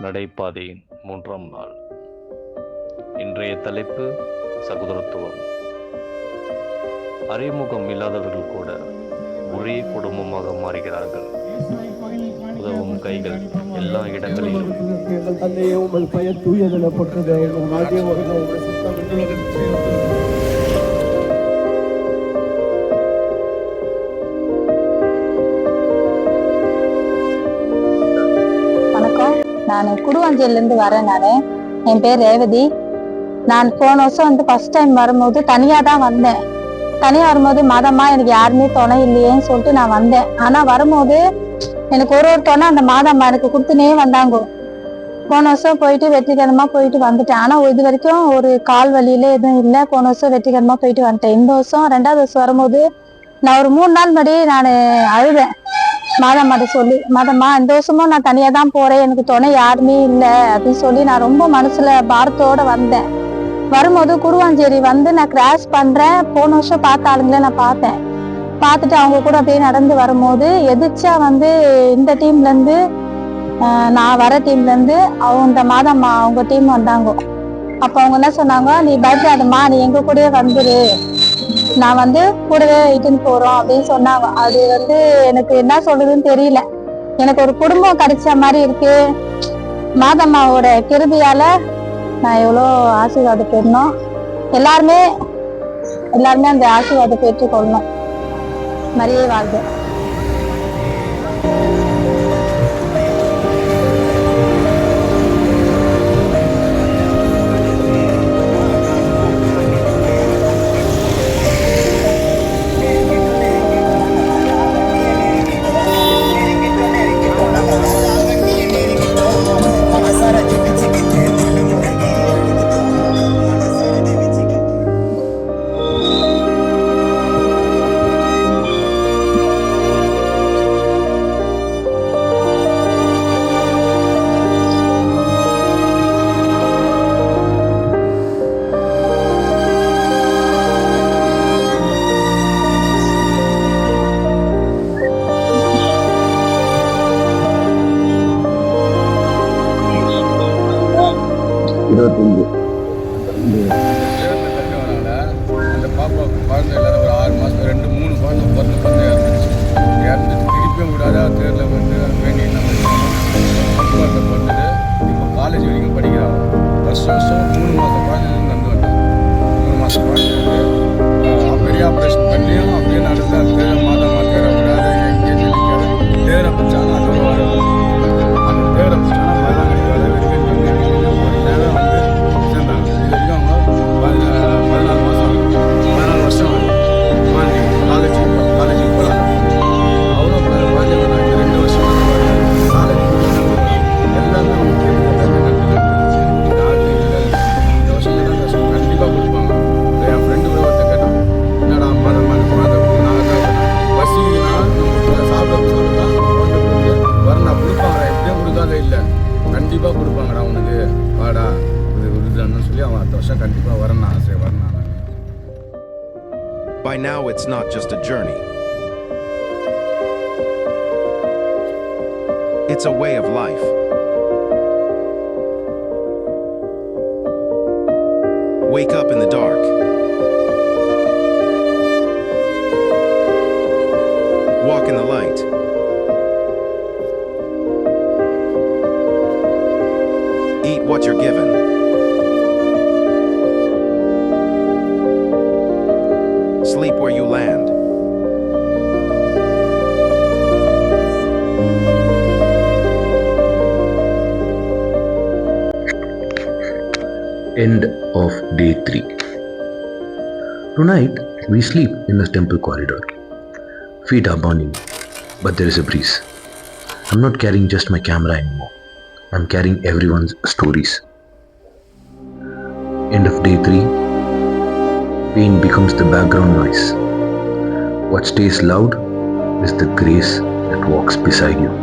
நடைபாதையின் 3ஆம் நாள். இன்றைய தலைப்பு சகோதரத்துவம். அறிமுகம் இல்லாதவர்கள் கூட ஒரே குடும்பமாக மாறுகிறார்கள். உதவும் கைகள் எல்லா இடங்களிலும். வணக்கம், நான் குடுவாஞ்சேரியிலேருந்து வரேன். என் பேர் ரேவதி. நான் போன வருஷம் ஃபர்ஸ்ட் டைம் வரும்போது தனியாக தான் வந்தேன். தனியாக வரும்போது மாதம்மா எனக்கு யாருமே துணை இல்லையேன்னு சொல்லிட்டு நான் வந்தேன். ஆனால் வரும்போது எனக்கு ஒரு துணை அந்த மாதம்மா எனக்கு கொடுத்துனே வந்தாங்க. போன வருஷம் போயிட்டு வெற்றிகரமாக போயிட்டு வந்துட்டேன். ஆனால் இது வரைக்கும் ஒரு கால் வலியில எதுவும் இல்லை. போன வருஷம் வெற்றிகரமாக போயிட்டு வந்துட்டேன். இந்த வருஷம் 2வது வருஷம் வரும்போது நான் ஒரு 3 நாள் முன்னாடி நான் அழுவேன். மாதம்மாட்ட சொல்லி, மாதம்மா இந்த வருஷமும் நான் தனியாக தான் போகிறேன், எனக்கு துணை யாருமே இல்லை அப்படின்னு சொல்லி நான் ரொம்ப மனசுல பாரத்தோட வந்தேன். வரும்போது குடுவாஞ்சேரி நான் கிராஸ் பண்றேன். போன வருஷம் பார்த்த ஆளுங்களே நான் பார்த்தேன். பார்த்துட்டு அவங்க கூட அப்படியே நடந்து வரும்போது எதிர்ச்சா இந்த டீம்ல இருந்து நான் வர டீம்ல இருந்து அவங்க மாதம்மா அவங்க டீம் வந்தாங்க. அப்ப அவங்க என்ன சொன்னாங்க, நீ பயப்படாதம்மா, நீ எங்க கூடயே வந்துரு, நான் கூடவே இட்டுன்னு போறோம் அப்படின்னு சொன்னாங்க. அது எனக்கு என்ன சொல்றதுன்னு தெரியல. எனக்கு ஒரு குடும்பம் கிடைச்ச மாதிரி இருக்கு. மாதம்மாவோட கிருபையால நான் எவ்வளோ ஆசீர்வாதம் பெறணும். எல்லாருமே அந்த ஆசீர்வாதம் பெற்றுக்கொள்ளணும். மரியே வாழ்க. அந்த பாப்பா குழந்தை இல்லாத ஒரு 6 மாதம் 2-3 குழந்தை பிறந்து இறந்துட்டு திருப்பியும் விடாத தேரில் வேண்டி நம்ம பிறந்தது. இப்போ காலேஜ் வரைக்கும் படிக்கிறாங்க. வருஷம் 3 மாதம் குழந்தைலேருந்து நடந்து வந்தேன். 3 மாதம் குழந்தை பெரிய ஆப்ரேஷன் பண்ணியும் அப்படியே நடந்த தேரை மாதமாக தேரை விடாத எங்கேயும் நினைக்காத தேரை பிடிச்சாலும் அது ஒரு வாரம் அந்த தேரை பிடிச்சாலும் மரம் கிடைக்காத ஒரு நேரம் சேர்ந்தாங்க. இது வரைக்கும் அவங்க 14 மாதம் 14 வருஷம் காலேஜுக்கு போகிறாங்க. அவ்வளோ குழந்தை வந்தாங்க. 2 வருஷம் காலேஜ் எல்லாமே அவங்க இந்த வருஷம் கண்டிப்பாக கொடுப்பாங்க. என் ஃப்ரெண்டு கூட ஒருத்தர் கேட்டான், என்னடா பசினா சாப்பிட்டா வரண்டா கொடுப்பாங்கடா, எப்படியும் கொடுக்காத இல்லை, கண்டிப்பாக கொடுப்பாங்கடா உனக்கு, வாடா இது விருதுன்னு சொல்லி அவன் அடுத்த வருஷம் கண்டிப்பாக வரணும் ஆசை வரணும். By now it's not just a journey. It's a way of life. Wake up in the dark. Walk in the light. Eat what you're given. Sleep where you land. End of day 3. Tonight we sleep in the temple corridor. Feet are burning, but there is a breeze. I'm not carrying just my camera anymore. I'm carrying everyone's stories. End of day 3. Pain becomes the background noise. What stays loud is the grace that walks beside you.